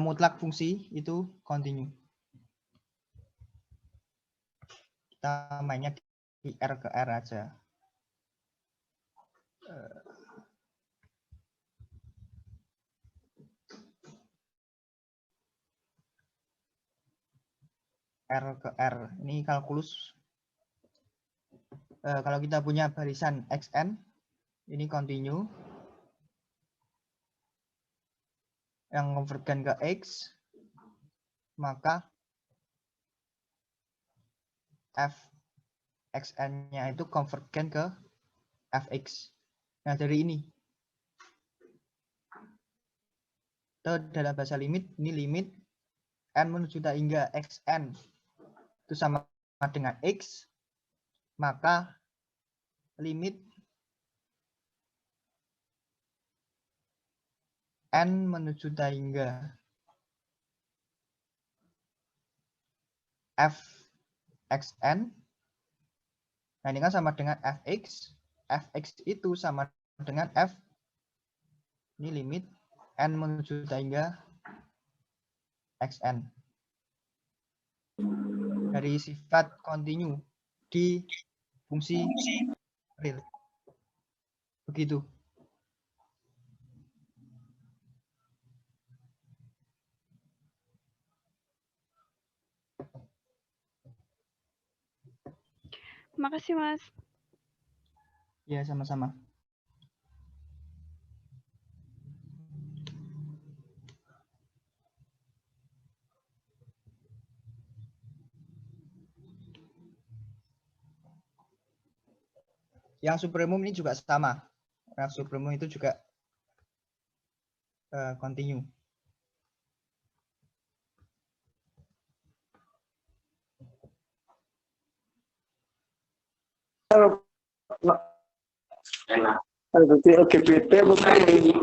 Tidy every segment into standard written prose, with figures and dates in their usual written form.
mutlak fungsi itu continue. Kita mainnya di R ke R aja. R ke R. Ini kalkulus. Kalau kita punya barisan XN, ini continue. Yang konvergen ke X, maka Fxn-nya itu konvergen ke Fx. Nah, dari ini. Itu dalam bahasa limit, ini limit n menuju tak hingga xn itu sama dengan x, maka limit n menuju tak hingga fxn, nah ini kan sama dengan fx, fx itu sama dengan f, ini limit n menuju tak hingga xn dari sifat continue di fungsi real. Begitu. Makasih, Mas. Ya, sama-sama. Yang supremum ini juga sama. Yang supremum itu juga continue. Berarti LGBT bukan ini.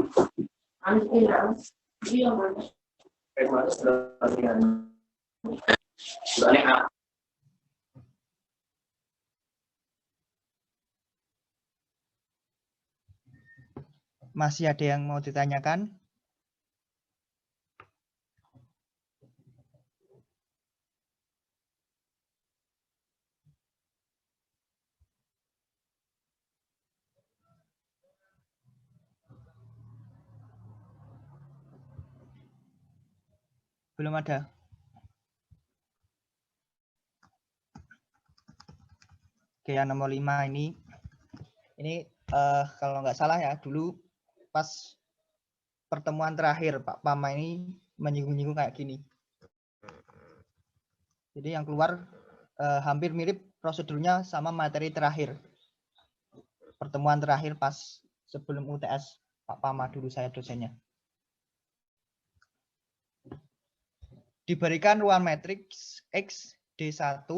Masih ada yang mau ditanyakan? Belum ada. Oke, yang nomor 5 ini kalau nggak salah ya, dulu pas pertemuan terakhir Pak Pama ini menyinggung-nyinggung kayak gini. Jadi yang keluar hampir mirip prosedurnya sama materi terakhir. Pertemuan terakhir pas sebelum UTS Pak Pama, dulu saya dosennya. Diberikan ruang matriks X D1,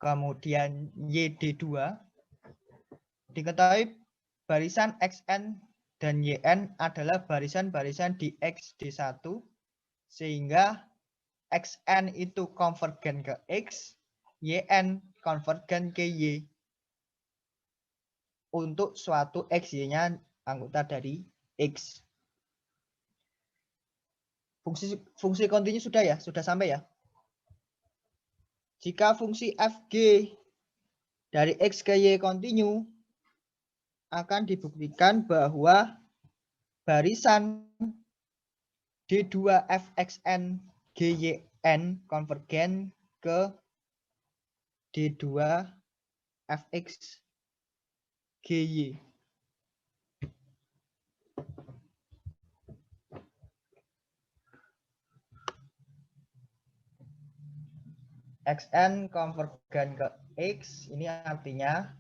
kemudian Y D2, diketahui barisan XN dan YN adalah barisan-barisan di X D1, sehingga XN itu konvergen ke X, YN konvergen ke Y. Untuk suatu X, Y-nya anggota dari X. Fungsi kontinu sudah ya? Sudah sampai ya? Jika fungsi Fg dari X ke Y kontinu, akan dibuktikan bahwa barisan D2 Fxn GYN konvergen ke D2 Fx GY. Xn konvergen ke X, ini artinya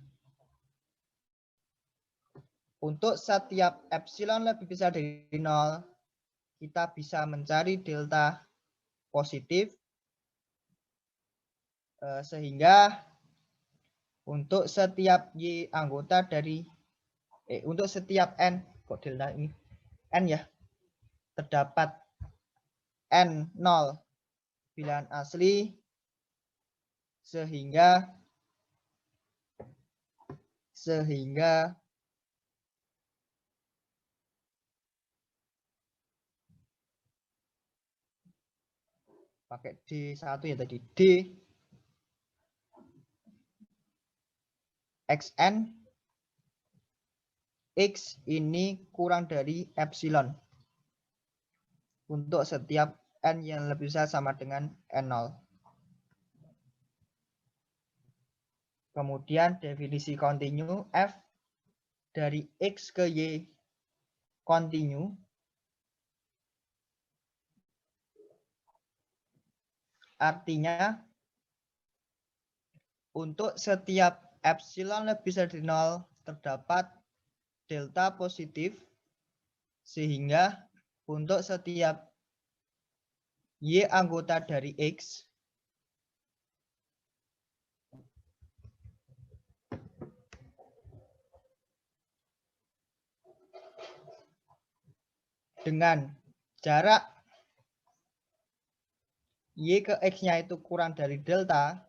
untuk setiap epsilon lebih besar dari 0, kita bisa mencari delta positif, sehingga untuk setiap Y anggota dari untuk setiap N, kok delta ini N ya, terdapat N0 bilangan asli, sehingga pakai D1 ya tadi. D xn X ini kurang dari epsilon untuk setiap N yang lebih besar sama dengan N0. Kemudian definisi kontinu F dari X ke Y kontinu artinya untuk setiap epsilon lebih besar dari 0 terdapat delta positif, sehingga untuk setiap Y anggota dari X dengan jarak Y ke X-nya itu kurang dari delta,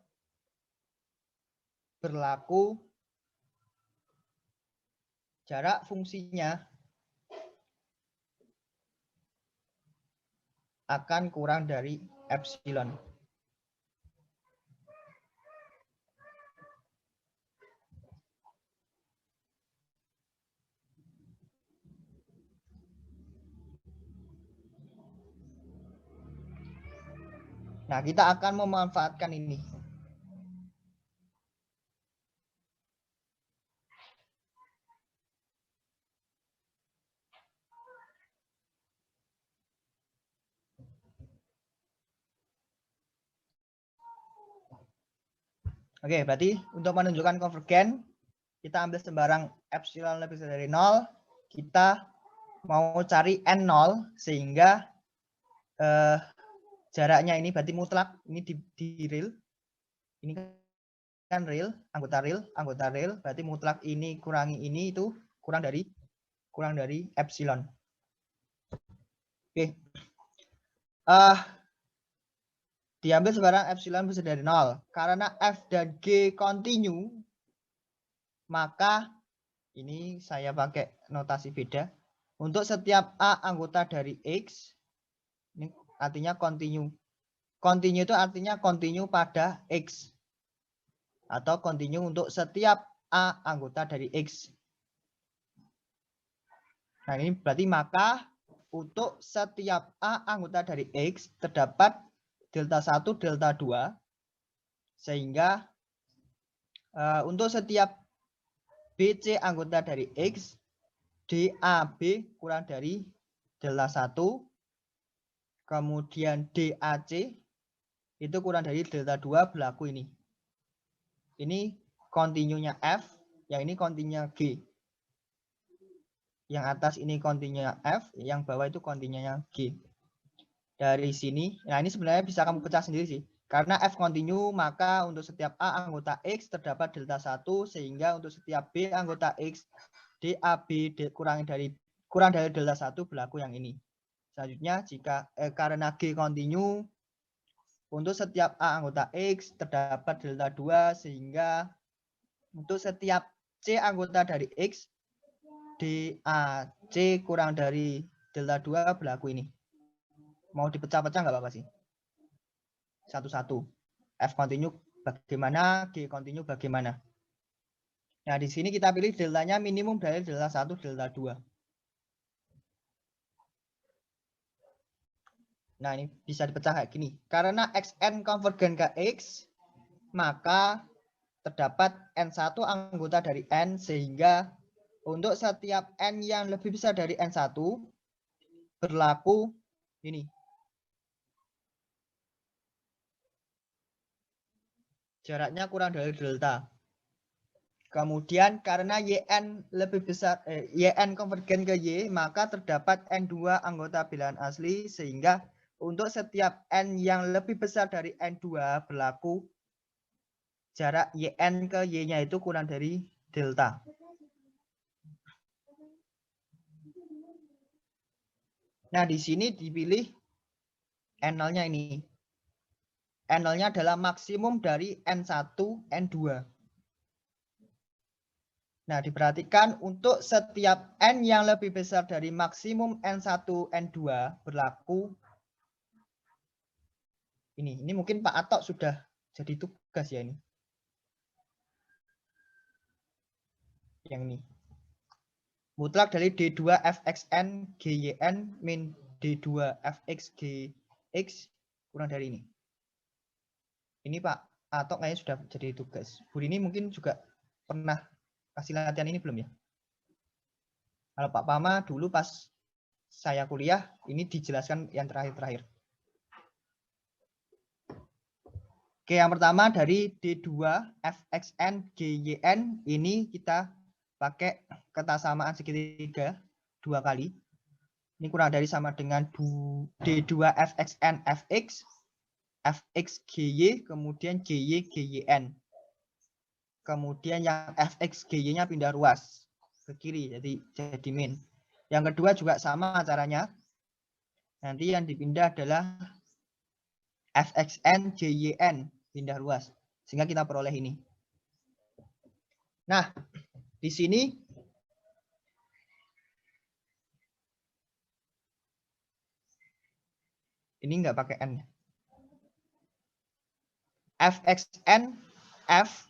berlaku jarak fungsinya akan kurang dari epsilon. Nah, kita akan memanfaatkan ini. Oke, berarti untuk menunjukkan konvergen, kita ambil sembarang epsilon lebih besar dari 0, kita mau cari N0, sehingga jaraknya ini berarti mutlak, ini di real, ini kan real, anggota real, berarti mutlak ini kurangi ini itu kurang dari epsilon. Oke. Diambil sembarang epsilon besar dari 0. Karena F dan G kontinu, maka ini saya pakai notasi beda. Untuk setiap A anggota dari X, ini artinya kontinu. Kontinu itu artinya kontinu pada X. Atau kontinu untuk setiap A anggota dari X. Nah, ini berarti maka untuk setiap A anggota dari X terdapat delta 1, delta 2. Sehingga untuk setiap BC anggota dari X, DAB kurang dari delta 1. Kemudian DAC itu kurang dari delta 2 berlaku ini. Ini kontinunya F, yang ini kontinunya G. Yang atas ini kontinunya F, yang bawah itu kontinunya G. Dari sini, nah ini sebenarnya bisa kamu pecah sendiri sih. Karena F kontinu, maka untuk setiap A anggota X terdapat delta 1, sehingga untuk setiap B anggota X, DAB kurang dari delta 1 berlaku yang ini. Selanjutnya, jika karena G kontinu, untuk setiap A anggota X terdapat delta 2, sehingga untuk setiap C anggota dari X, DAC kurang dari delta 2 berlaku ini. Mau dipecah-pecah nggak apa-apa sih? Satu-satu. F kontinu bagaimana, G kontinu bagaimana. Nah, di sini kita pilih deltanya minimum dari delta 1, delta 2. Nah, ini bisa dipecah kayak gini. Karena Xn konvergen ke X, maka terdapat N1 anggota dari N, sehingga untuk setiap N yang lebih besar dari N1, berlaku ini. Jaraknya kurang dari delta. Kemudian karena YN lebih besar, YN konvergen ke Y, maka terdapat N2 anggota bilangan asli, sehingga untuk setiap N yang lebih besar dari N2 berlaku jarak YN ke Y-nya itu kurang dari delta. Nah, di sini dipilih N0-nya ini. N0-nya adalah maksimum dari N1, N2. Nah, diperhatikan untuk setiap N yang lebih besar dari maksimum N1, N2 berlaku Ini mungkin Pak Atok sudah jadi tugas ya ini. Yang ini. Mutlak dari D2 fxn gyn min D2 fx gx kurang dari ini. Ini Pak Atok kayaknya sudah jadi tugas. Bu ini mungkin juga pernah kasih latihan ini belum ya? Kalau Pak Pama dulu pas saya kuliah, ini dijelaskan yang terakhir-terakhir. Oke, yang pertama dari D2 fxn gyn ini kita pakai kesamaan segitiga 2 kali. Ini kurang dari sama dengan D2 fxn fx, fx gy, kemudian gy gyn. Kemudian yang fx gy-nya pindah ruas ke kiri, jadi min. Yang kedua juga sama caranya. Nanti yang dipindah adalah fxn gyn, pindah ruas. Sehingga kita peroleh ini. Nah, di sini ini enggak pakai n. fxn f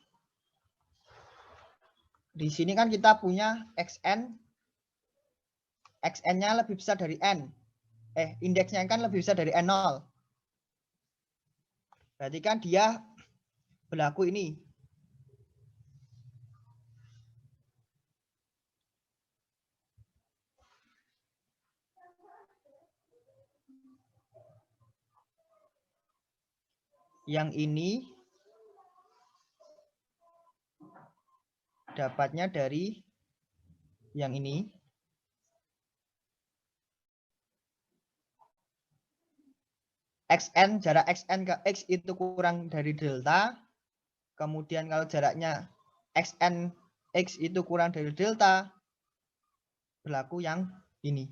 di sini kan kita punya xn, xn-nya lebih besar dari n. Indeksnya kan lebih besar dari n0. Berarti kan dia berlaku ini. Yang ini dapatnya dari yang ini. Xn, jarak xn ke x itu kurang dari delta. Kemudian kalau jaraknya xn x itu kurang dari delta, berlaku yang ini.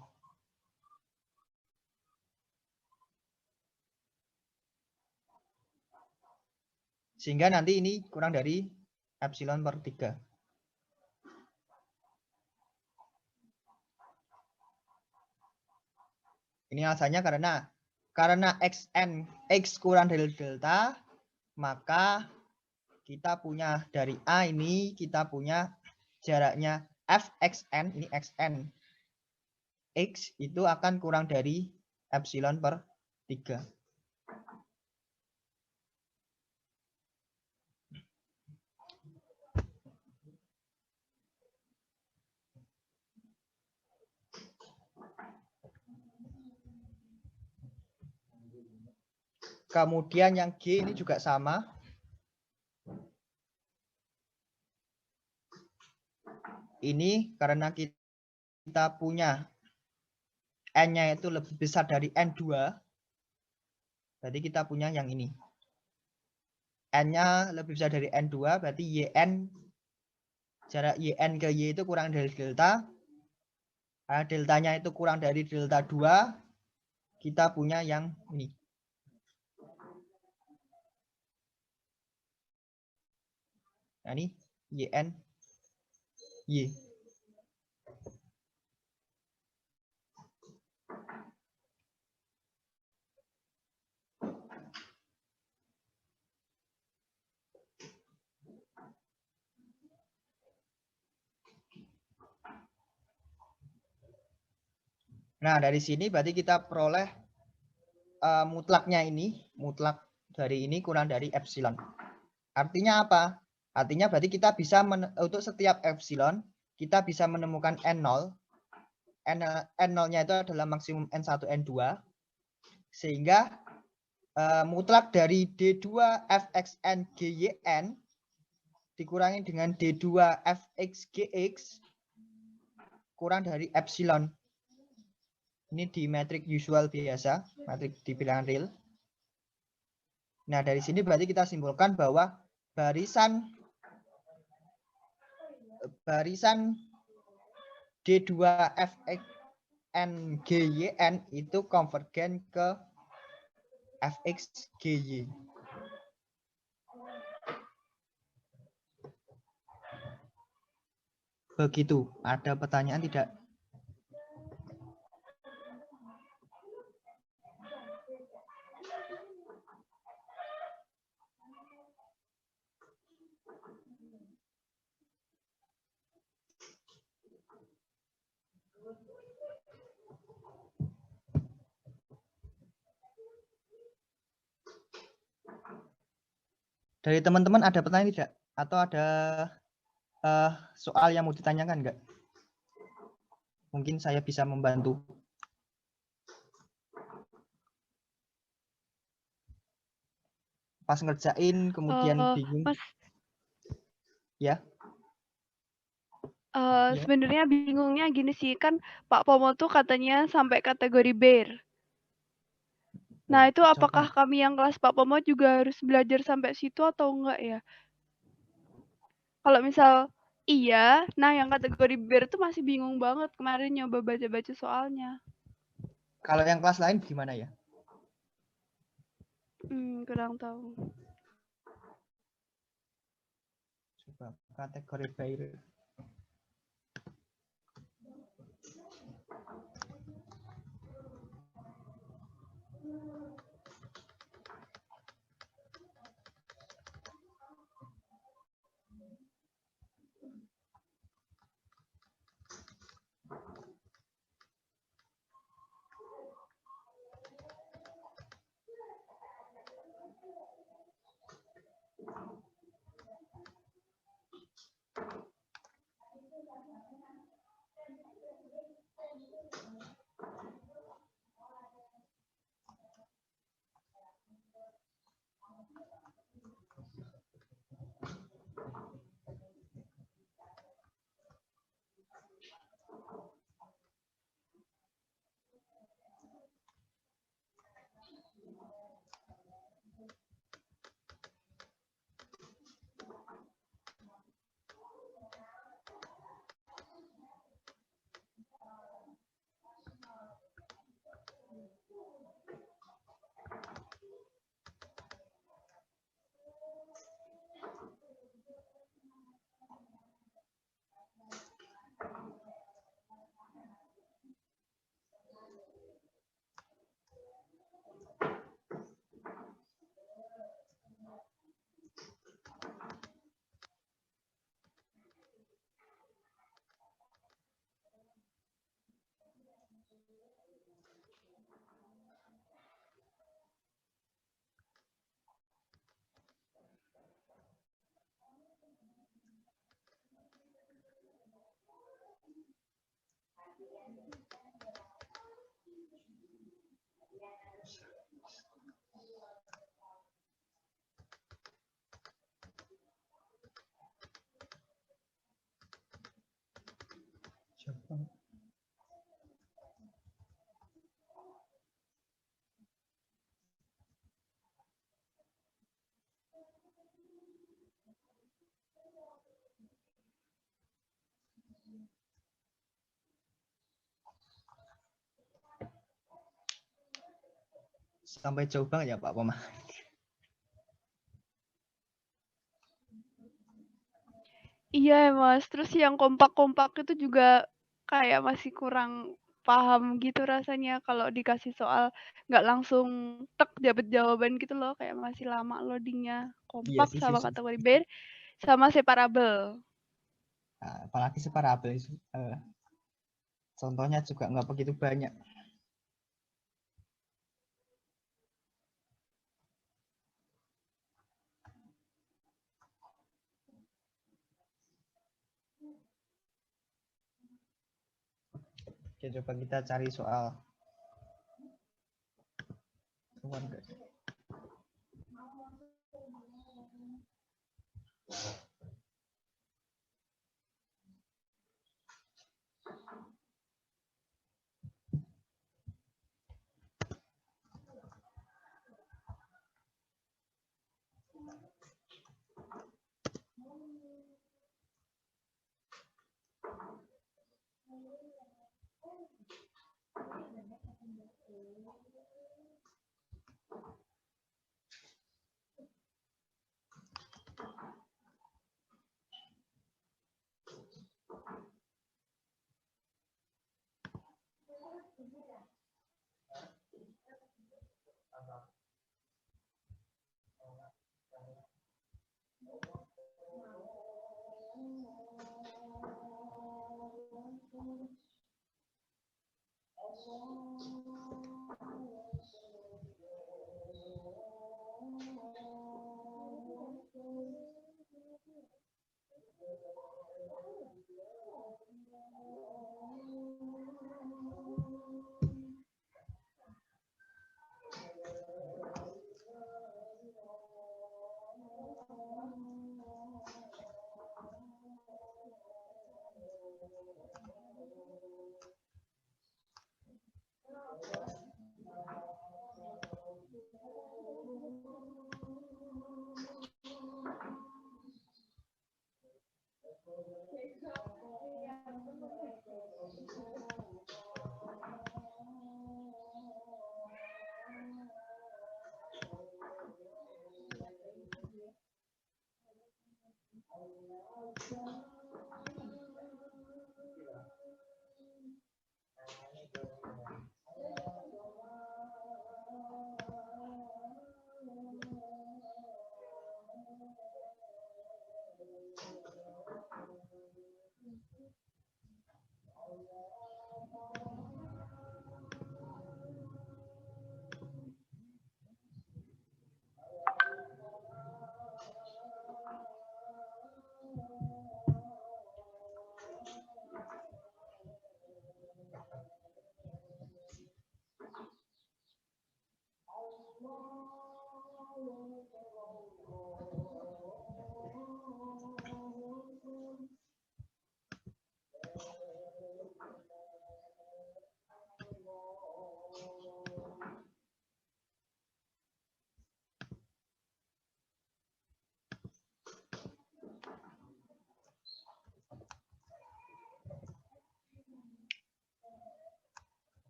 Sehingga nanti ini kurang dari epsilon per 3. Ini alasannya karena xn x kurang dari delta, maka kita punya dari A ini kita punya jaraknya fxn, ini xn x itu akan kurang dari epsilon per 3. Kemudian yang G ini juga sama. Ini karena kita punya N-nya itu lebih besar dari N2. Berarti kita punya yang ini. N-nya lebih besar dari N2, berarti YN, jarak YN ke Y itu kurang dari delta. Karena deltanya itu kurang dari delta 2, kita punya yang ini. Nah ini YN Y. Nah dari sini berarti kita peroleh mutlaknya ini, mutlak dari ini kurang dari epsilon. Artinya apa? Artinya berarti kita bisa untuk setiap epsilon kita bisa menemukan N0. N0-nya itu adalah maksimum N1, N2. Sehingga mutlak dari D2 fxn gyn dikurangi dengan D2 fx gx kurang dari epsilon. Ini di metrik usual biasa, metrik di bilangan real. Nah, dari sini berarti kita simpulkan bahwa barisan D2 fxn gyn itu konvergen ke fx gy. Begitu. Ada pertanyaan tidak? Dari teman-teman ada pertanyaan tidak? Atau ada soal yang mau ditanyakan enggak? Mungkin saya bisa membantu. Pas ngerjain kemudian bingung. Mas, Ya. Ya. sebenarnya bingungnya gini sih, kan Pak Pomo tuh katanya sampai kategori BER. Nah, itu apakah kami yang kelas Pak Pomo juga harus belajar sampai situ atau enggak ya? Kalau misal iya, nah yang kategori BER tuh masih bingung banget kemarin nyoba baca-baca soalnya. Kalau yang kelas lain gimana ya? Kurang tahu. Coba kategori BER. Sampai jauh banget ya Pak Poma. Iya Mas, terus yang kompak-kompak itu juga kayak masih kurang paham gitu rasanya kalau dikasih soal nggak langsung tek dapat jawaban gitu loh, kayak masih lama loadingnya. Iya Kompak sih, sama kategori BER sama separable. Nah, apalagi separable contohnya juga nggak begitu banyak. Oke, coba kita cari soal.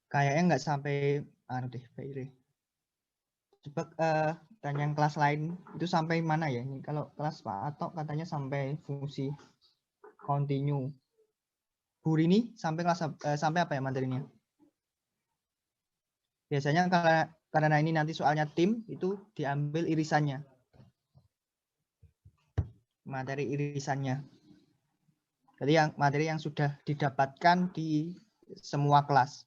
Kayaknya nggak sampai deh, Mbak Ire. Coba tanya yang kelas lain itu sampai mana ya? Ini kalau kelas Pak Atok katanya sampai fungsi continue. Bu Rini sampai kelas sampai apa ya materinya? Biasanya karena ini nanti soalnya tim itu diambil irisannya. Materi irisannya. Jadi yang materi yang sudah didapatkan di semua kelas.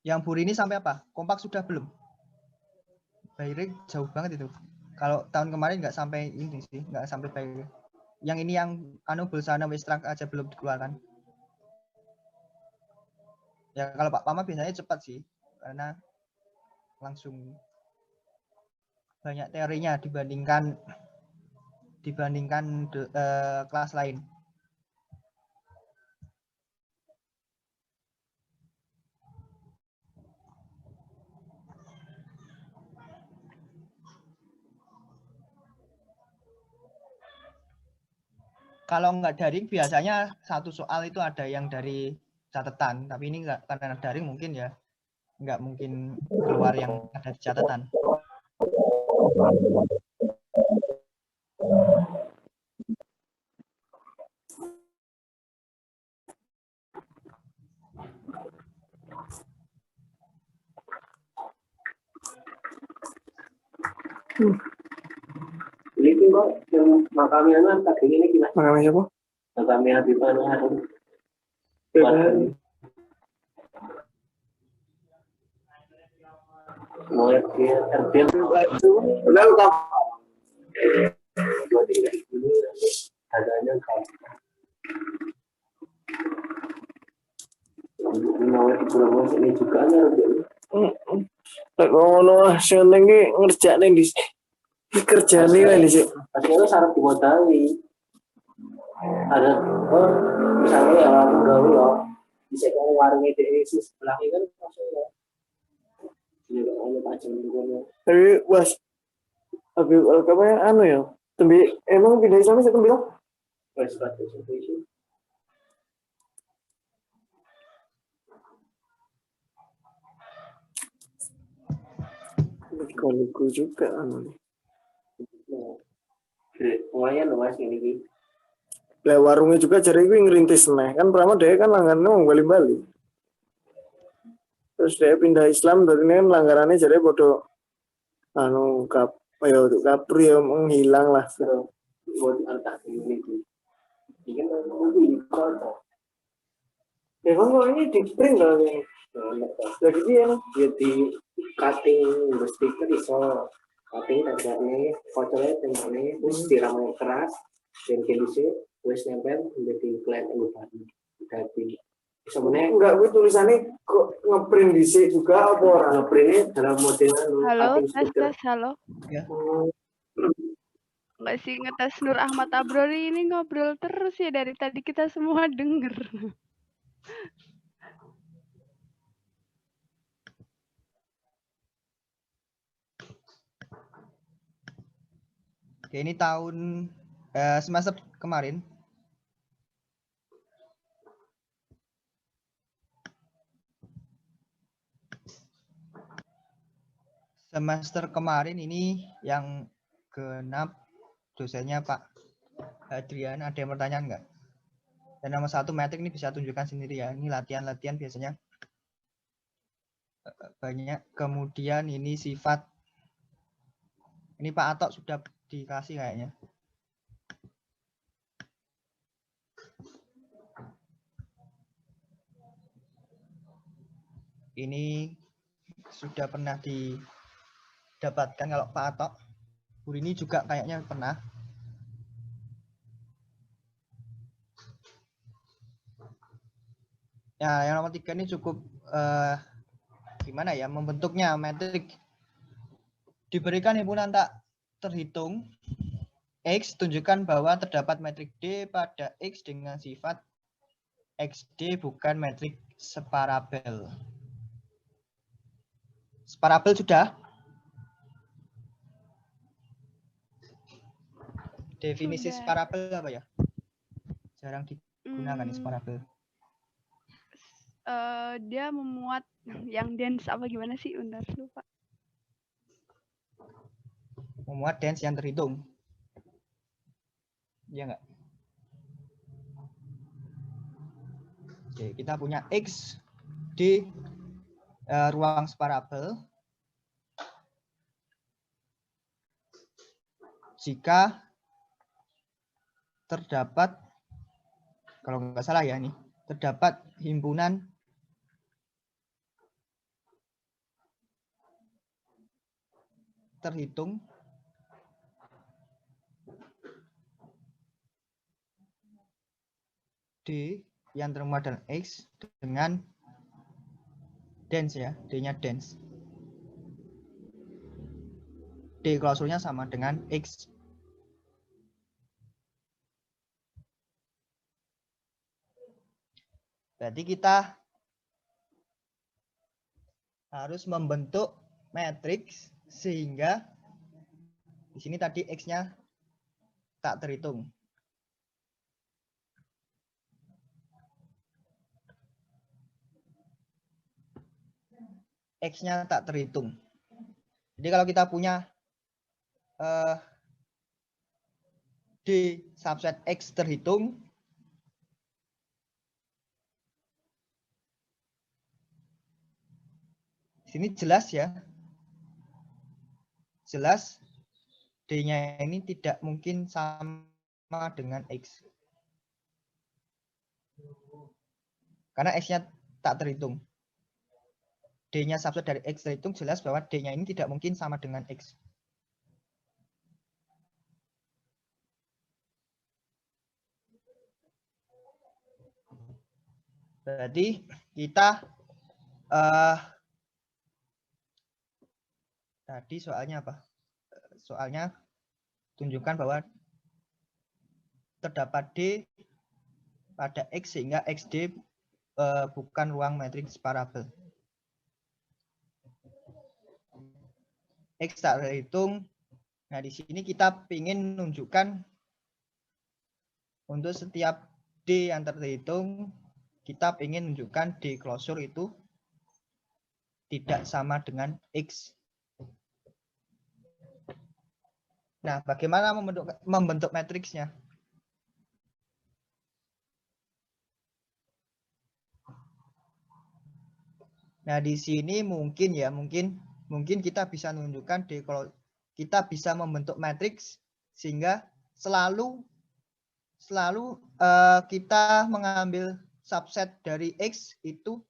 Yang Bu Rini sampai apa? Kompak sudah belum? Bayre jauh banget itu. Kalau tahun kemarin nggak sampai ini sih, nggak sampai Bayre. Yang ini yang Bulsana Westrak aja belum dikeluarkan. Ya kalau Pak Pama biasanya cepat sih, karena langsung banyak teorinya dibandingkan kelas lain. Kalau nggak daring biasanya satu soal itu ada yang dari catatan, tapi ini nggak, karena daring mungkin ya nggak mungkin keluar yang ada di catatan. Ini kok yang makamnya tadi ini gimana? Makamnya siapa? Makamnya di mana? mau RDM udah lupa 2-3 ini adanya kan mau promosi ini juga ada Lek ngono seneng iki ngerjakne di kerjane wae di sik. akhirnya syarat dimodali ada misalnya ya aku gawe ya bisa kayak warungnya di sebelah ini kan maksudnya ini kalau macam itu Tapi was abi apa ya anu ya? Tembi emang pindah sama sih tembi lo? wes batu itu Kalau juga anu. lumayan loh mas ini Lah warungnya juga jare kuwi ngerintis neh. Kan pertama dia kan langgarannya wong Bali-Bali. Terus dia pindah Islam dari ini kan langgarannya jare bodoh anu ya kapri ya menghilang lah. buat antar ini ini kan mobil kalau Emang kok ini di print loh ini. Lagi dia nih. jadi cutting stiker iso cutting tandanya fotonya tandanya terus diramu keras dan kondisi wes nempel menjadi klien yang baru jadi sebenarnya Enggak, gue tulisannya kok ngeprint di sini juga apa orang? ngeprintnya dalam model Halo, cutting tes stiker tes, halo. Ya. Nggak sih ngetes Nur Ahmad Abrori ini ngobrol terus ya dari tadi kita semua denger. Oke, ini tahun semester kemarin. Semester kemarin ini yang genap dosennya Pak Adrian. Ada yang pertanyaan nggak? Dan nomor 1 metrik ini bisa tunjukkan sendiri ya. Ini latihan-latihan biasanya banyak. Kemudian ini sifat. Ini Pak Atok sudah dikasih kayaknya. Ini sudah pernah didapatkan kalau Pak Atok. Bu ini juga kayaknya pernah. Ya, yang nomor 3 ini cukup gimana ya membentuknya metrik. Diberikan himpunan tak terhitung X, tunjukkan bahwa terdapat metrik D pada X dengan sifat XD bukan metrik separabel. Separabel sudah? Definisi Sudah. separabel apa ya? Jarang digunakan separabel. Dia memuat yang dense apa gimana sih? Bentar, lupa. Memuat dense yang terhitung. Iya enggak? Oke, kita punya X di ruang separabel. Jika terdapat, kalau nggak salah ya nih, terdapat himpunan terhitung D yang termuat dalam X dengan dense ya, D-nya dense. D klausulnya sama dengan X. Berarti kita harus membentuk matriks sehingga di sini tadi X-nya tak terhitung. X-nya tak terhitung. Jadi kalau kita punya D subset X terhitung, sini jelas ya. Jelas D-nya ini tidak mungkin sama dengan X. Karena X-nya tak terhitung. D-nya subset dari X terhitung, jelas bahwa D-nya ini tidak mungkin sama dengan X. Berarti kita tadi soalnya apa? Soalnya tunjukkan bahwa terdapat D pada X sehingga XD bukan ruang matriks parabel. X tak terhitung. Nah, di sini kita ingin menunjukkan untuk setiap D yang terhitung, kita ingin menunjukkan D closure itu tidak sama dengan X. Nah, bagaimana membentuk matriksnya? Nah, di sini mungkin kita bisa menunjukkan kalau kita bisa membentuk matriks sehingga selalu kita mengambil subset dari X itu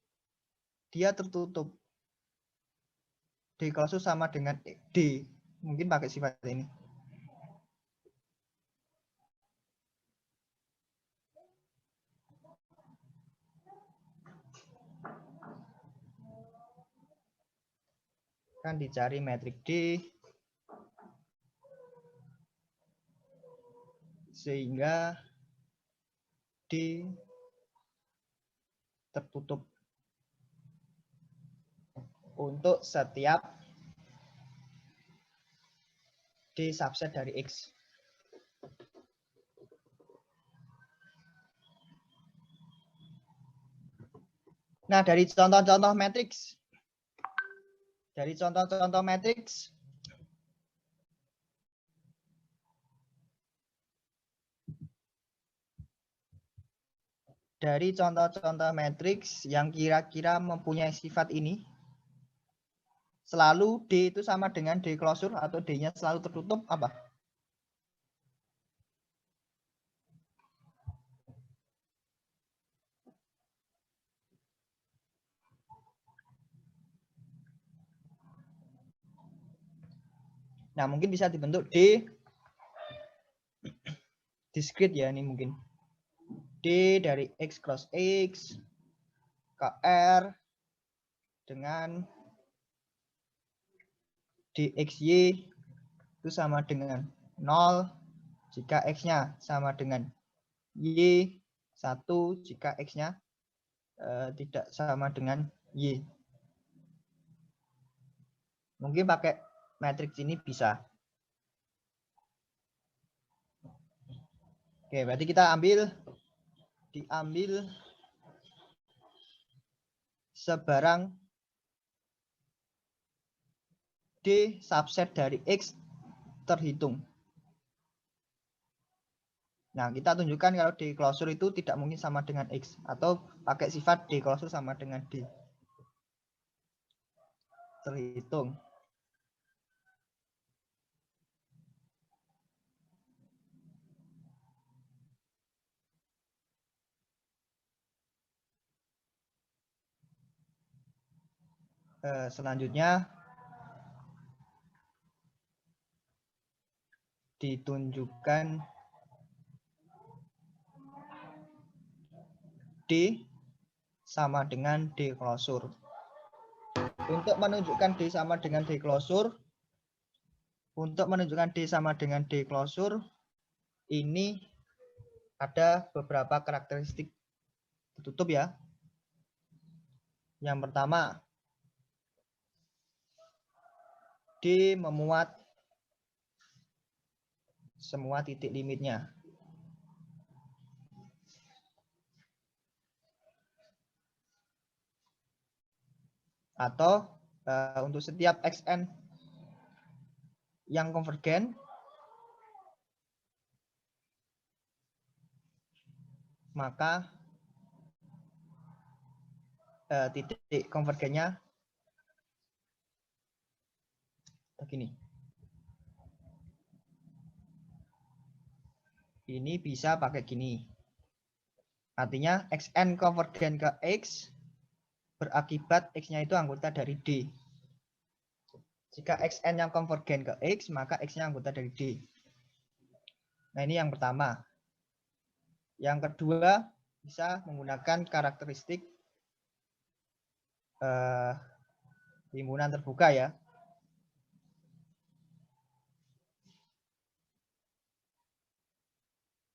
dia tertutup. D closure sama dengan D. Mungkin pakai sifat ini. Kan dicari metrik D sehingga D tertutup untuk setiap D subset dari X. Nah, dari contoh-contoh matriks, dari contoh-contoh matriks yang kira-kira mempunyai sifat ini, selalu D itu sama dengan D closure atau D-nya selalu tertutup apa? Nah, mungkin bisa dibentuk D discrete ya, ini mungkin. D dari X cross X ke R dengan DXY itu sama dengan 0 jika X-nya sama dengan Y, 1 jika X-nya tidak sama dengan Y. Mungkin pakai matriks ini bisa. Oke, berarti kita diambil sebarang D subset dari X terhitung. Nah, kita tunjukkan kalau D closure itu tidak mungkin sama dengan X. Atau pakai sifat D closure sama dengan D. Terhitung. Selanjutnya ditunjukkan D sama dengan D closure. Untuk menunjukkan D sama dengan D closure, ini ada beberapa karakteristik tertutup ya. Yang pertama, D memuat semua titik limitnya. Atau untuk setiap XN yang konvergen, maka titik konvergennya begini. Ini bisa pakai gini. Artinya XN konvergen ke X berakibat X-nya itu anggota dari D. Jika XN yang konvergen ke X, maka X-nya anggota dari D. Nah, ini yang pertama. Yang kedua, bisa menggunakan karakteristik himpunan terbuka ya.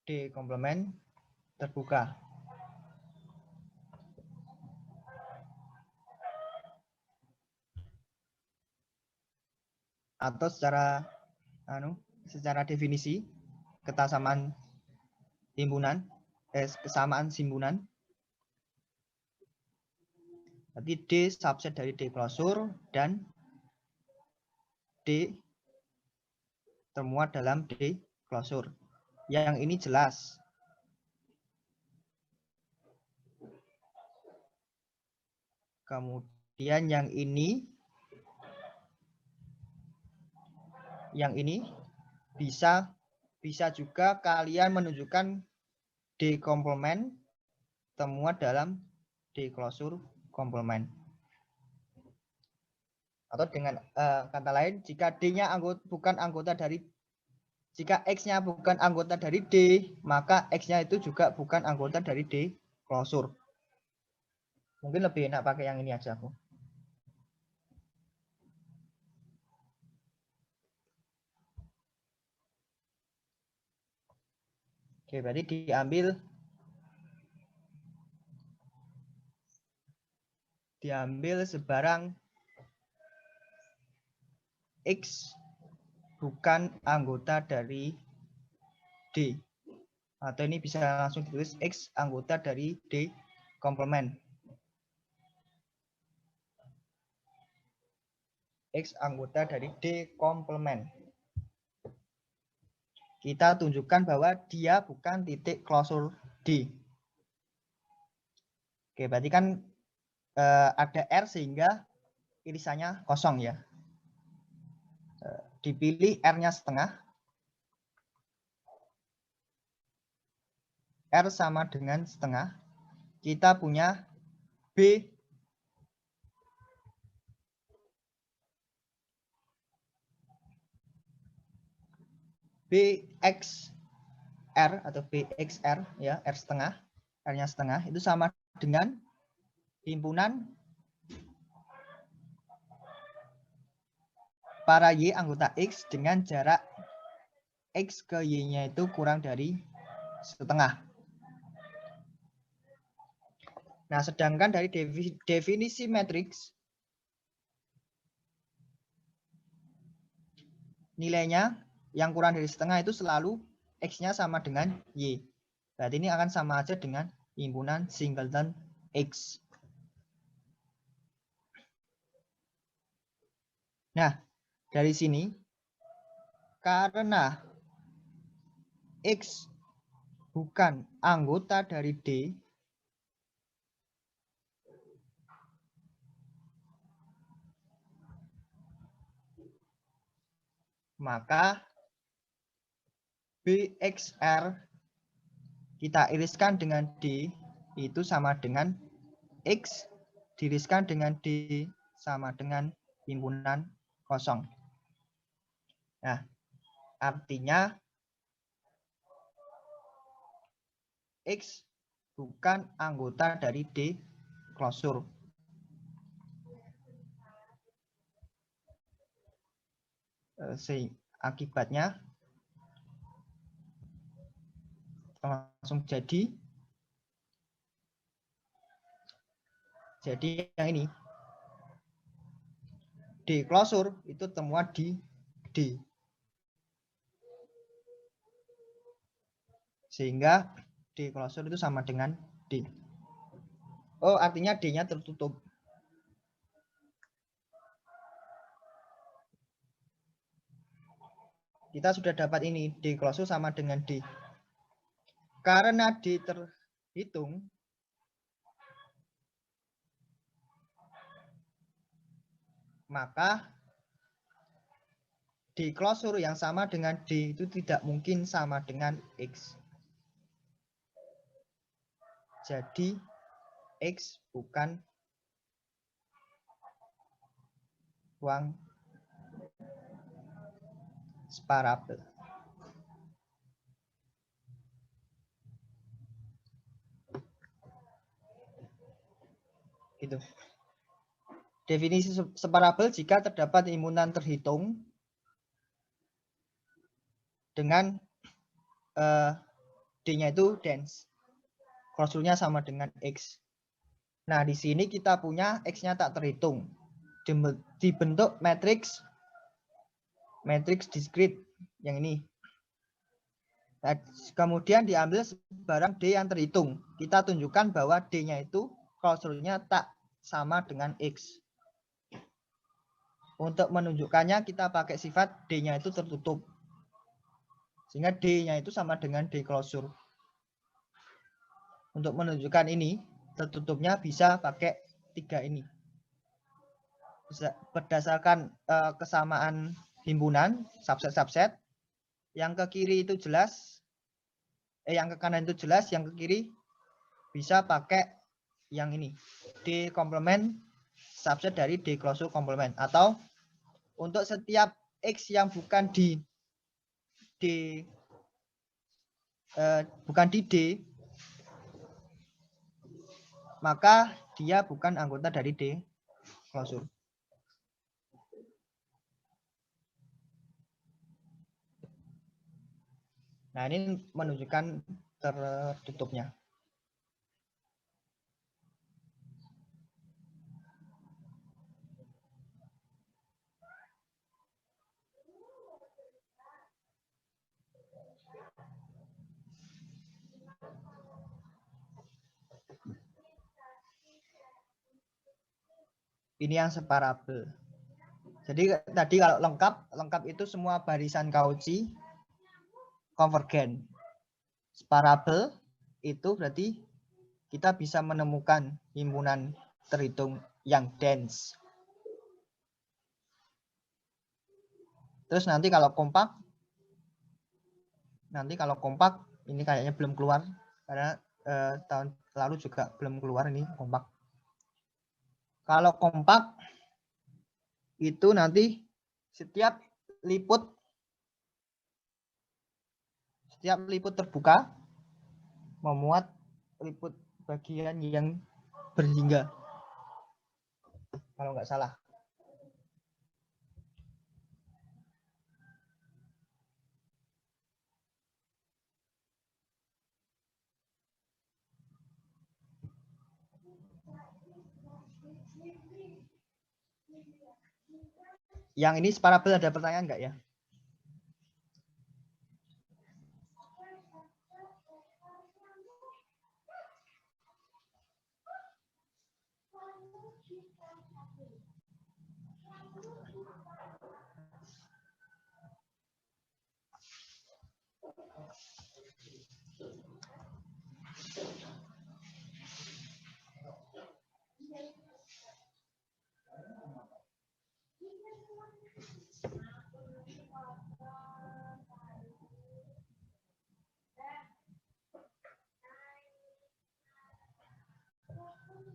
D komplement terbuka. Atau secara definisi kesamaan himpunan, kesamaan simpunan. Berarti D subset dari D klosur dan D termuat dalam D klosur. Yang ini jelas. Kemudian yang ini bisa juga kalian menunjukkan D komplement termuat dalam D klosur komplement. Atau dengan kata lain, jika D-nya bukan anggota dari, jika X-nya bukan anggota dari D, maka X-nya itu juga bukan anggota dari D klosur. Mungkin lebih enak pakai yang ini aja aku. Oke, berarti diambil sebarang X bukan anggota dari D. Atau ini bisa langsung ditulis X anggota dari D komplement. X anggota dari D komplement. Kita tunjukkan bahwa dia bukan titik klosur D. Oke, berarti kan ada R sehingga irisannya kosong ya. Dipilih R-nya setengah. R sama dengan setengah. Kita punya B BXR atau BXR ya, R setengah, R-nya setengah itu sama dengan himpunan para Y anggota X dengan jarak X ke Y-nya itu kurang dari setengah. Nah, sedangkan dari definisi matriks, nilainya yang kurang dari setengah itu selalu X-nya sama dengan Y. Berarti ini akan sama aja dengan himpunan singleton X. Nah, dari sini, karena X bukan anggota dari D, maka BXR kita iriskan dengan D itu sama dengan X diiriskan dengan D sama dengan himpunan kosong. Nah, artinya X bukan anggota dari D klosur. Akibatnya langsung jadi yang ini D klosur itu temuan di D, sehingga D klosur itu sama dengan D. Oh, artinya D-nya tertutup. Kita sudah dapat ini, D klosur sama dengan D. Karena D terhitung, maka D klosur yang sama dengan D itu tidak mungkin sama dengan X. Jadi X bukan ruang separabel. Gitu. Definisi separabel jika terdapat himpunan terhitung dengan D-nya itu dense. Klausulnya sama dengan X. Nah, di sini kita punya X-nya tak terhitung. Dibentuk matriks diskrit yang ini. Nah, kemudian diambil barang D yang terhitung. Kita tunjukkan bahwa D-nya itu klausulnya tak sama dengan X. Untuk menunjukkannya kita pakai sifat D-nya itu tertutup. Sehingga D-nya itu sama dengan D klausur. Untuk menunjukkan ini, tertutupnya bisa pakai 3 ini. Bisa berdasarkan kesamaan himpunan, subset-subset. Yang ke kiri itu jelas, yang ke kanan itu jelas, yang ke kiri bisa pakai yang ini. D komplement subset dari D klausur komplement. Atau untuk setiap X yang bukan di D, maka dia bukan anggota dari D klausur. Nah, ini menunjukkan tertutupnya. Ini yang separabel. Jadi tadi kalau lengkap itu semua barisan Cauchy konvergen. Separabel itu berarti kita bisa menemukan himpunan terhitung yang dense. Terus nanti kalau kompak ini kayaknya belum keluar karena tahun lalu juga belum keluar ini kompak. Kalau kompak itu nanti setiap liput terbuka memuat liput bagian yang berhingga. Kalau nggak salah. Yang ini separabel, ada pertanyaan nggak ya?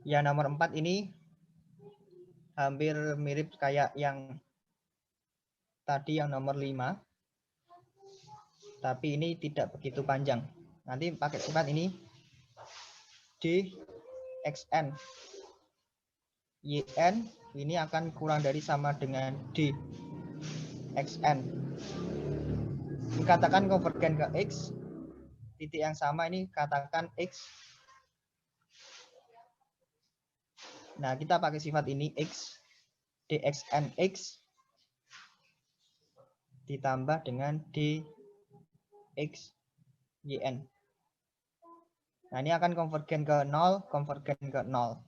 Ya, nomor 4 ini hampir mirip kayak yang tadi yang nomor 5. Tapi ini tidak begitu panjang. Nanti pakai sifat ini D XN. YN ini akan kurang dari sama dengan D XN. Dikatakan konvergen ke X. Titik yang sama ini katakan X. Nah, kita pakai sifat ini X, DXNX ditambah dengan DXYN. Nah, ini akan konvergen ke 0, konvergen ke 0.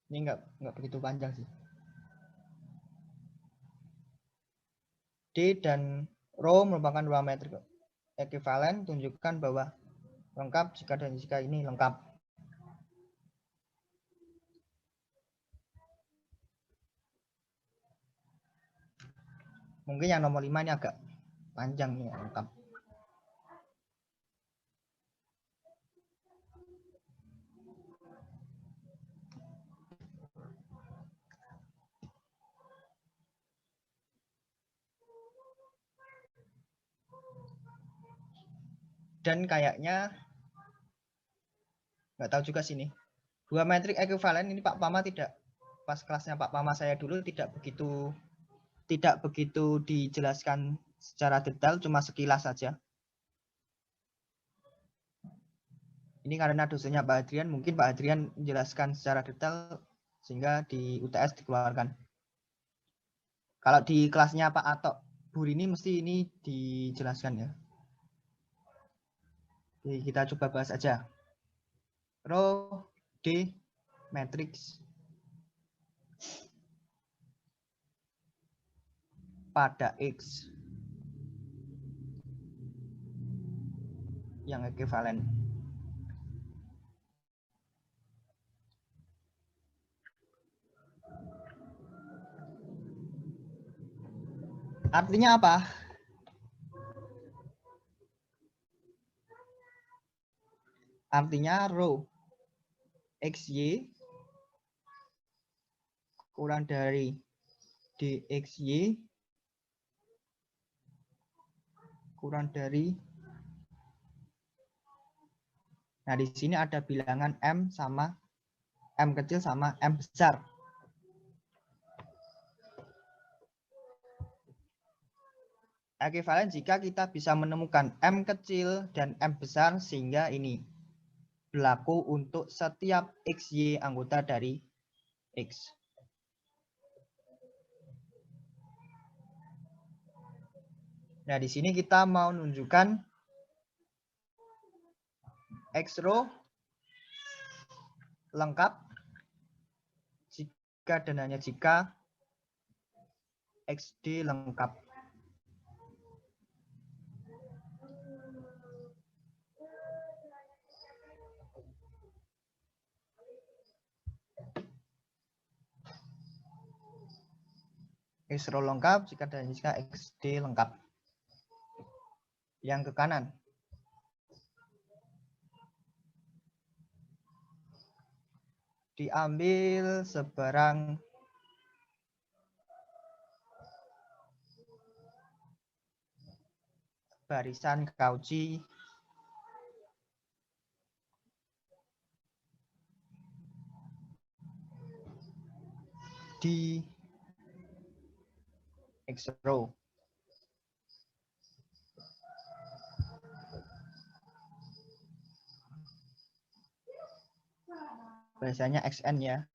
Ini nggak begitu panjang sih. D dan Rho merupakan dua metrik ekuivalen, tunjukkan bahwa lengkap jika dan jika ini lengkap. Mungkin yang nomor 5 ini agak panjang nih, lengkap. Dan kayaknya nggak tahu juga sini. Dua metrik ekuivalen ini Pak Pama tidak, pas kelasnya Pak Pama saya dulu tidak begitu dijelaskan secara detail, cuma sekilas saja. Ini karena dosennya Pak Adrian, mungkin Pak Adrian menjelaskan secara detail sehingga di UTS dikeluarkan. Kalau di kelasnya Pak Atok Burini mesti ini dijelaskan ya. Jadi kita coba bahas aja. Rho D matrix pada X yang ekuivalen. Artinya apa? Artinya rho XY kurang dari DXY kurang dari, nah di sini ada bilangan M sama M kecil sama M besar. Ekuivalen jika kita bisa menemukan M kecil dan M besar sehingga ini berlaku untuk setiap XY anggota dari X. Nah, di sini kita mau menunjukkan X row lengkap jika dan hanya jika XD lengkap. X row lengkap jika dan jika XD lengkap. Yang ke kanan. Diambil sebarang barisan Cauchy di X row. Biasanya XN ya.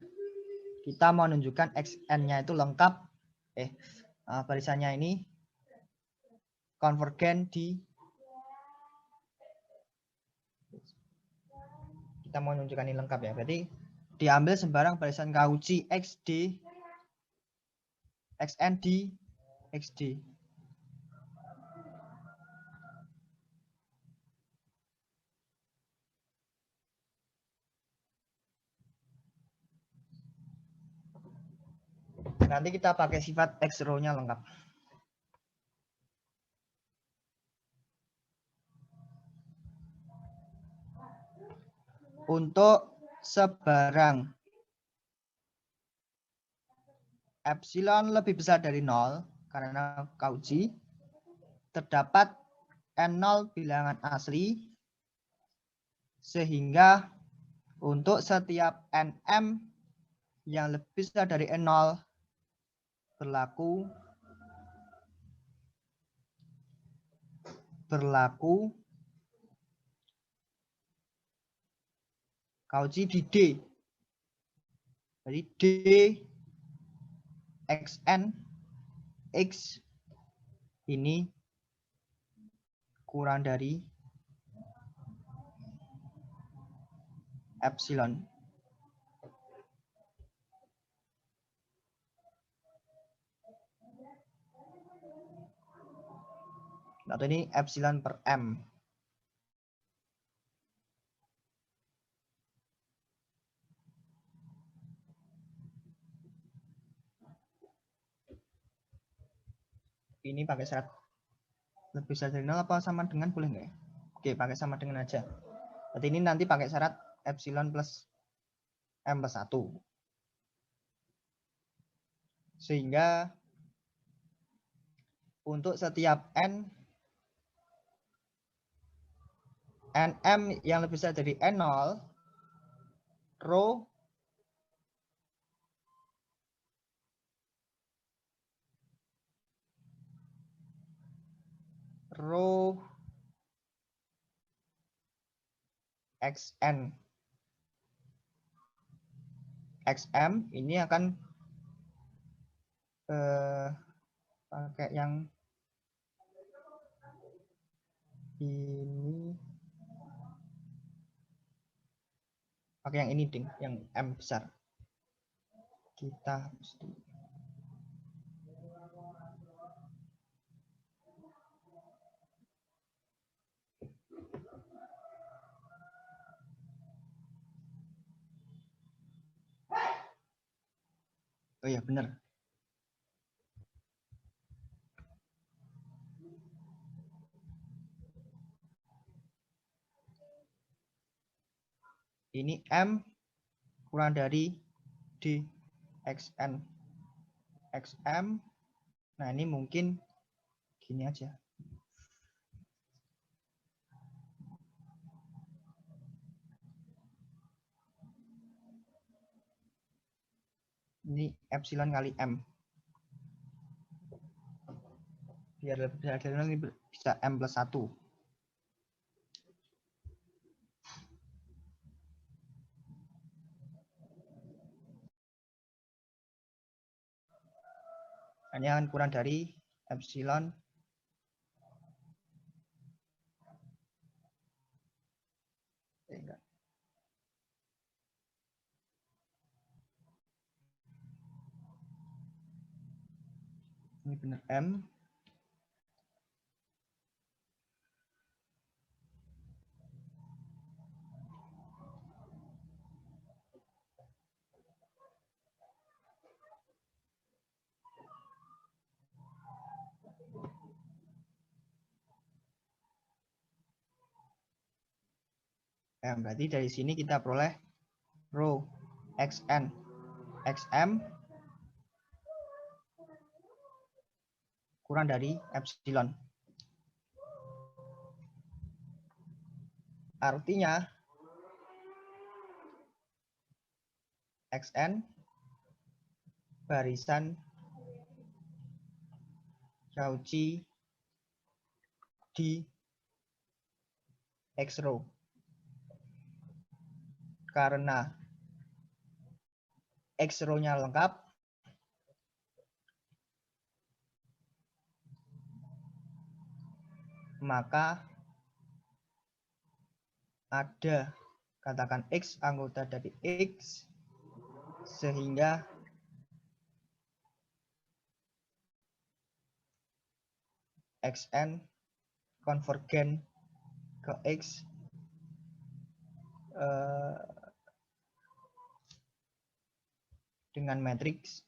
Kita mau menunjukkan XN-nya itu lengkap. Barisannya ini konvergen di, kita mau menunjukkan ini lengkap ya. Berarti diambil sembarang barisan Cauchy XD XN di XD. Nanti kita pakai sifat X row-nya lengkap. Untuk sebarang epsilon lebih besar dari 0 karena Cauchy, terdapat N0 bilangan asli sehingga untuk setiap NM yang lebih besar dari N0 berlaku Cauchy di D. Jadi D XN X ini kurang dari epsilon. Atau ini epsilon per M. Ini pakai syarat lebih besar dari 0 apa sama dengan, boleh nggak ya? Oke, pakai sama dengan aja. Berarti ini nanti pakai syarat epsilon plus M plus 1. Sehingga untuk setiap N n m yang lebih besar dari n0, row xn xm ini akan pakai yang ini, pakai yang ini ding, yang m besar. Kita hapus dulu. Oh ya benar. Ini M kurang dari D XN XM. Nah ini mungkin gini aja. Ini epsilon kali M. Biar ini bisa M plus 1. Ini akan kurang dari epsilon ini benar M. Berarti dari sini kita peroleh row xn xm kurang dari epsilon. Artinya xn barisan Cauchy di X row. Karena X row-nya lengkap, maka ada katakan X anggota dari X sehingga XN konvergen ke X dengan matriks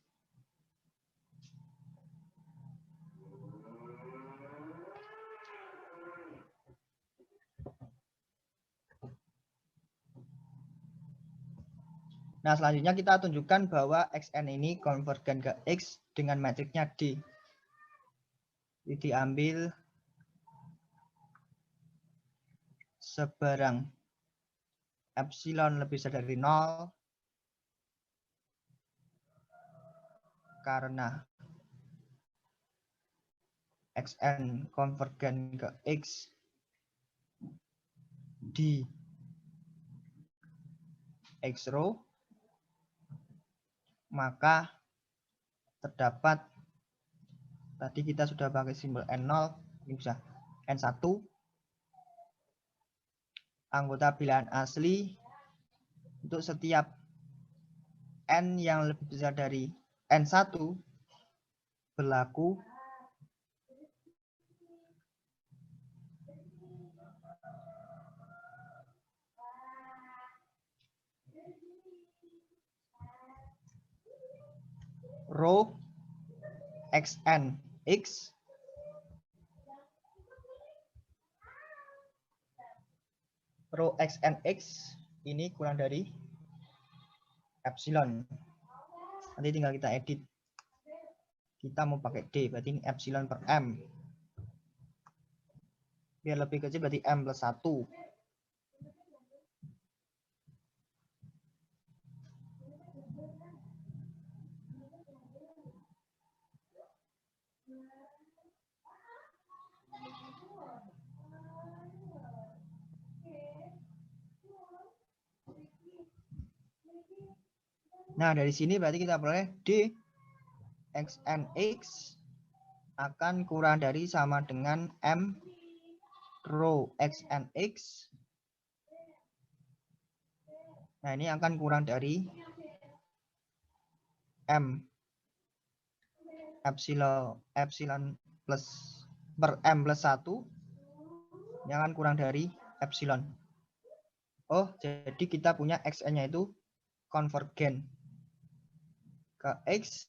Nah, selanjutnya kita tunjukkan bahwa XN ini konvergen ke X dengan matriksnya D. Jadi diambil sebarang epsilon lebih besar dari 0 karena XN konvergen ke X di X row, maka terdapat, tadi kita sudah pakai simbol N0, ini bisa N1, anggota bilangan asli untuk setiap N yang lebih besar dari N1 berlaku row XNX row XNX ini kurang dari epsilon. Nanti tinggal kita edit. Kita mau pakai D, berarti ini epsilon per M. Biar lebih kecil berarti M plus 1. Nah, dari sini berarti kita peroleh D XNX akan kurang dari sama dengan M rho XNX. Nah, ini akan kurang dari M epsilon plus per M plus 1. Ini akan kurang dari epsilon. Oh, jadi kita punya XN-nya itu konvergen ke X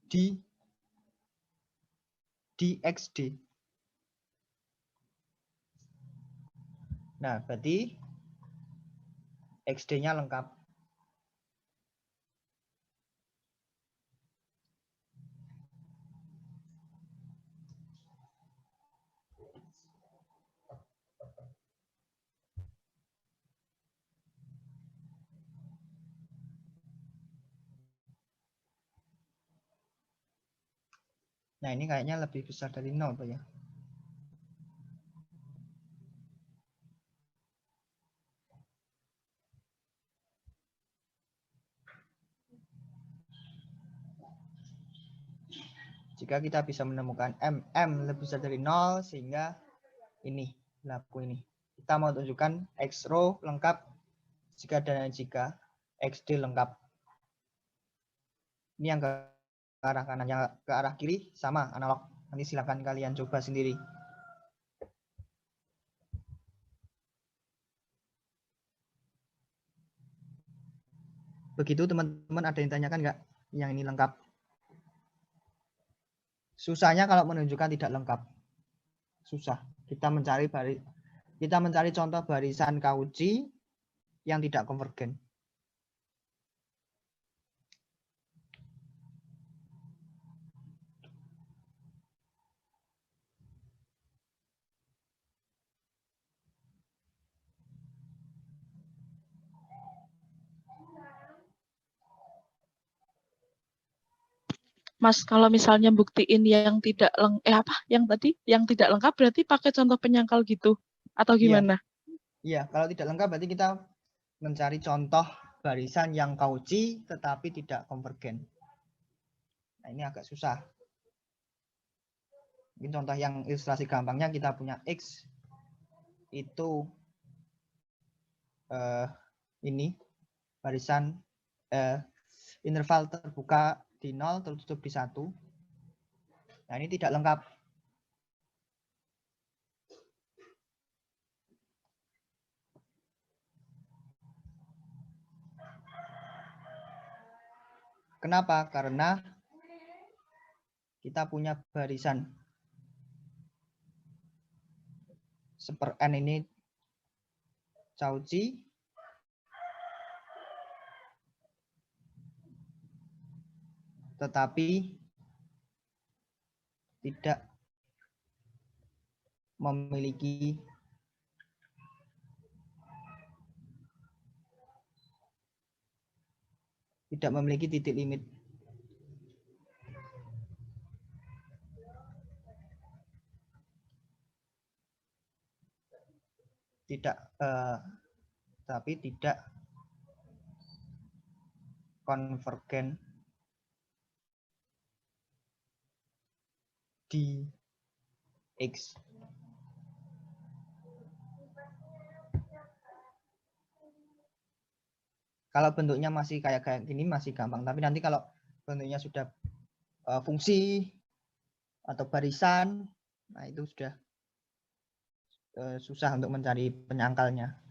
di XD. Nah, berarti XD-nya lengkap. Nah, ini kayaknya lebih besar dari 0, Pak ya. Jika kita bisa menemukan M lebih besar dari 0, sehingga ini, laku ini. Kita mau tunjukkan X row lengkap jika dan jika XD lengkap. Ini yang ke arah kanan, yang ke arah kiri sama analog. Nanti silakan kalian coba sendiri. Begitu teman-teman, ada yang tanyakan nggak yang ini lengkap? Susahnya kalau menunjukkan tidak lengkap. Susah. Kita mencari contoh barisan Cauchy yang tidak konvergen. Mas, kalau misalnya buktiin yang tidak yang tidak lengkap berarti pakai contoh penyangkal gitu atau gimana? Iya, kalau tidak lengkap berarti kita mencari contoh barisan yang Cauchy tetapi tidak konvergen. Nah, ini agak susah. Ini contoh yang ilustrasi gampangnya, kita punya X itu ini barisan interval terbuka di 0 tertutup di 1. Nah, ini tidak lengkap. Kenapa? Karena kita punya barisan seper N ini Cauchy, tetapi tidak memiliki titik limit. Tapi tidak konvergen di X. Kalau bentuknya masih kayak gini masih gampang, tapi nanti kalau bentuknya sudah fungsi atau barisan, nah itu sudah susah untuk mencari penyangkalnya.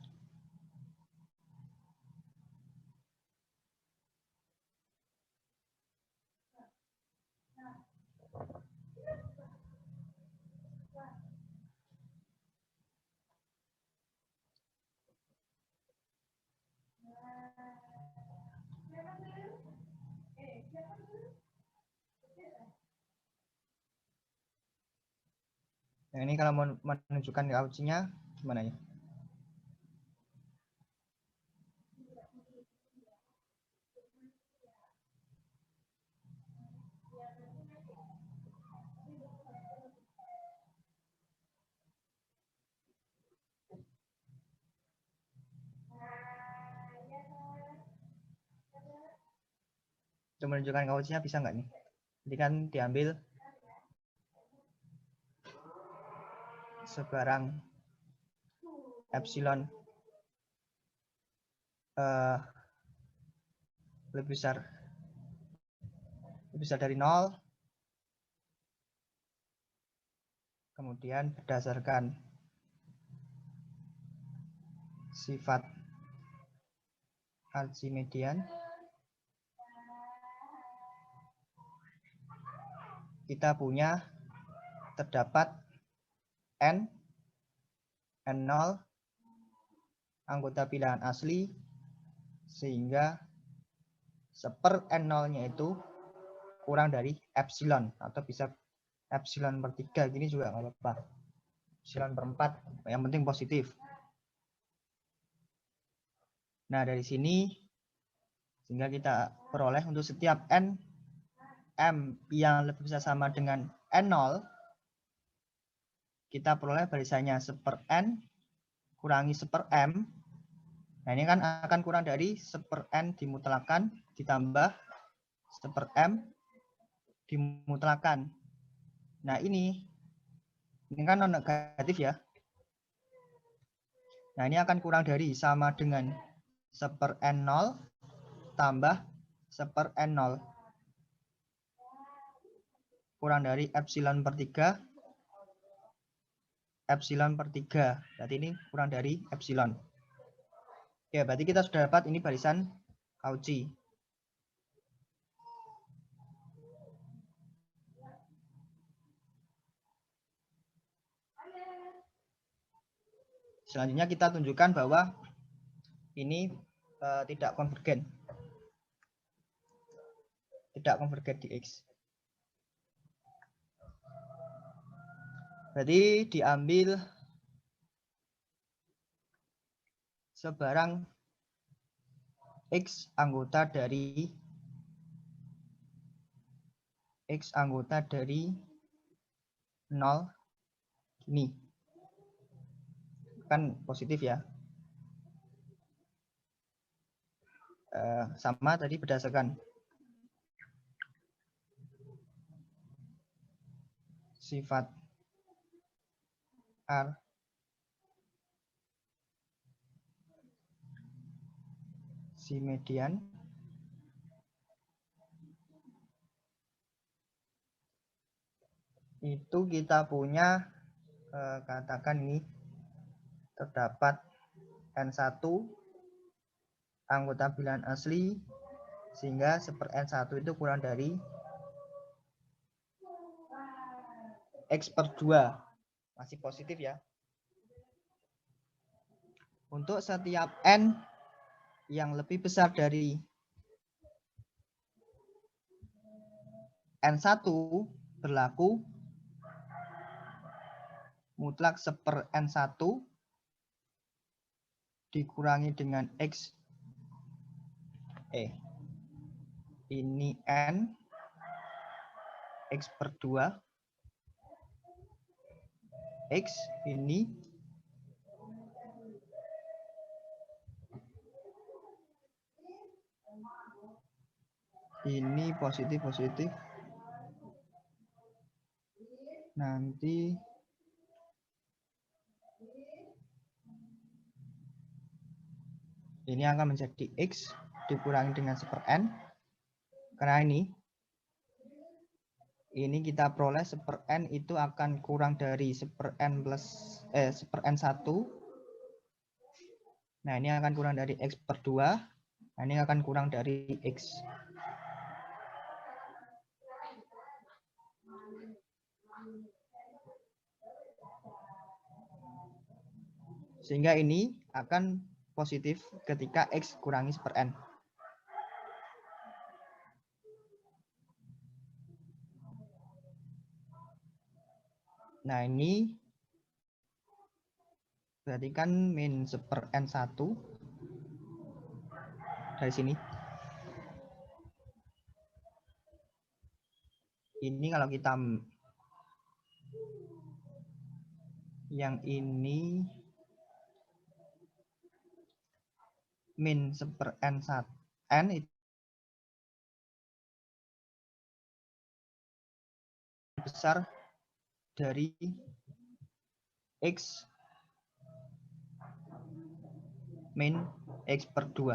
Nah, ini kalau menunjukkan Cauchy-nya gimana ya? Untuk menunjukkan kaucinya bisa nggak nih? Jadi kan diambil sebarang epsilon lebih besar dari 0. Kemudian berdasarkan sifat Archimedean kita punya terdapat N0 anggota pilihan asli, sehingga 1/n N0-nya itu kurang dari epsilon, atau bisa epsilon per 3 gini juga nggak apa-apa, epsilon per 4, yang penting positif. Nah, dari sini sehingga kita peroleh untuk setiap n m yang lebih besar sama dengan N0, kita peroleh barisannya 1/n kurangi 1/m. Nah, ini kan akan kurang dari 1/n dimutlakan ditambah 1/m dimutlakan. Nah, ini kan non negatif ya. Nah, ini akan kurang dari sama dengan 1/n0 tambah 1/n0 kurang dari epsilon per 3 epsilon per 3. Berarti ini kurang dari epsilon. Oke, berarti kita sudah dapat ini barisan Cauchy. Selanjutnya kita tunjukkan bahwa ini tidak konvergen. Tidak konvergen di X. Berarti diambil sebarang X anggota dari 0 ini. Kan positif ya. Sama tadi berdasarkan sifat Archimedean itu kita punya katakan ini terdapat N1 anggota pilihan asli, sehingga 1/n1 itu kurang dari X per 2. Masih positif ya. Untuk setiap N yang lebih besar dari N1 berlaku mutlak 1/n1 dikurangi dengan X. Ini N X per 2 X ini positif nanti ini akan menjadi X dikurangi dengan 1/n, karena ini kita peroleh 1/n itu akan kurang dari 1/n plus 1/n1. Nah, ini akan kurang dari X per 2. Nah, ini akan kurang dari X. Sehingga ini akan positif ketika X kurangi 1/n. Nah, ini berarti kan min 1/n1 dari sini. Ini kalau kita yang ini min 1/n1 n besar dari X min X per 2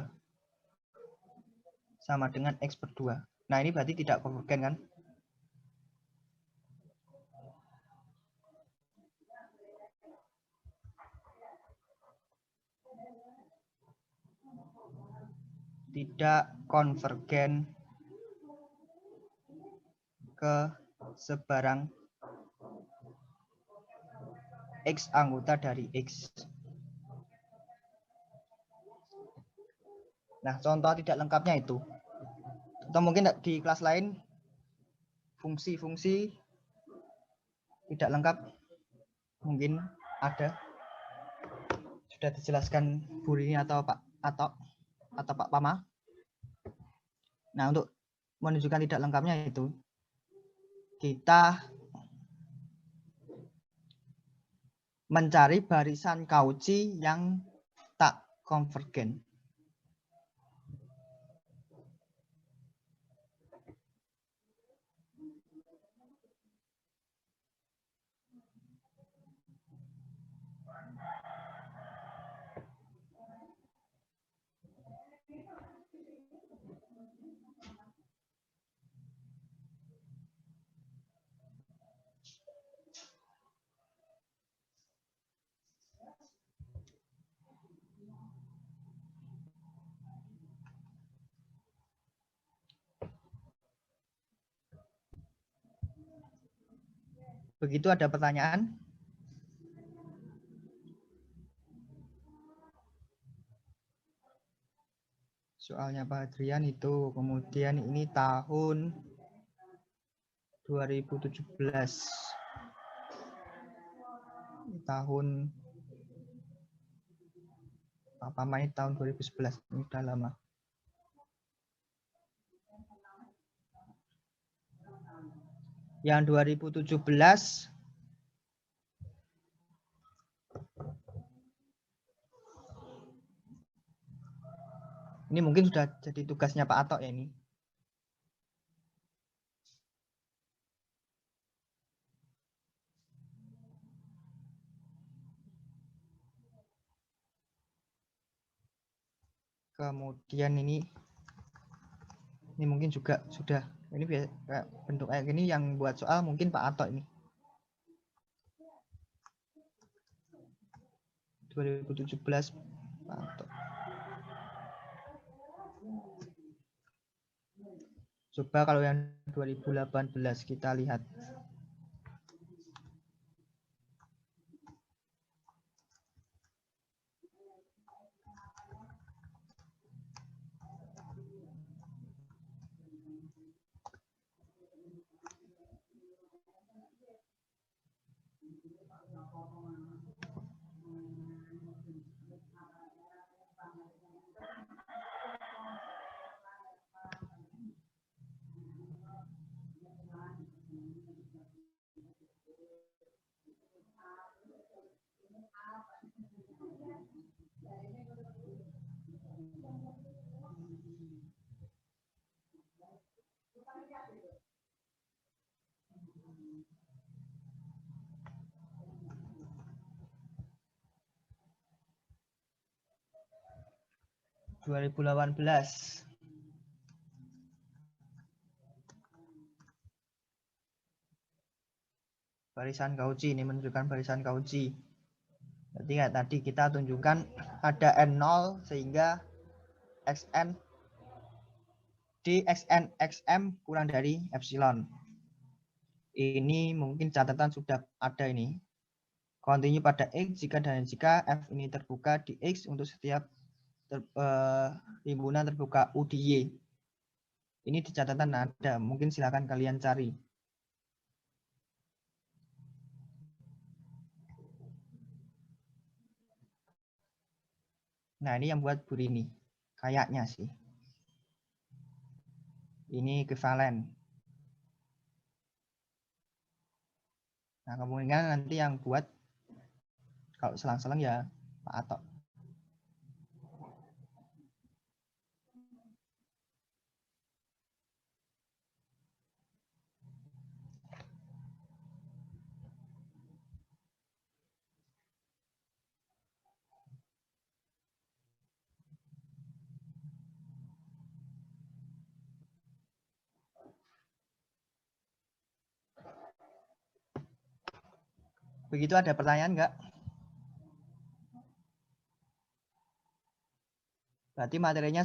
sama dengan X per 2. Nah, ini berarti tidak konvergen kan? Tidak konvergen ke sebarang X anggota dari X. Nah, contoh tidak lengkapnya itu. Atau mungkin di kelas lain fungsi-fungsi tidak lengkap mungkin ada. Sudah dijelaskan Bu Rini atau Pak Pak Pama. Nah, untuk menunjukkan tidak lengkapnya itu kita mencari barisan Cauchy yang tak konvergen. Begitu ada pertanyaan? Soalnya Pak Adrian itu, kemudian ini tahun 2017. Tahun apa main tahun 2011, ini udah lama. Yang 2017 ini mungkin sudah jadi tugasnya Pak Atok ya ini. Kemudian ini mungkin juga sudah, ini bentuk kayak gini yang buat soal mungkin Pak Atok ini. 2017 Pak Atok. Coba kalau yang 2018 kita lihat. Barisan Cauchy, ini menunjukkan barisan Cauchy. Jadi kayak tadi kita tunjukkan ada N0 sehingga Xn di Xn Xm kurang dari epsilon. Ini mungkin catatan sudah ada ini. Continue pada X jika dan jika F ini terbuka di X untuk setiap himpunan terbuka U di Y. Ini di catatan ada, mungkin silakan kalian cari. Nah, ini yang buat Bu Rini. Kayaknya sih. Ini ekivalen. Nah, kemungkinan nanti yang buat kalau selang-selang ya Pak Atok. Begitu, ada pertanyaan nggak? Berarti materinya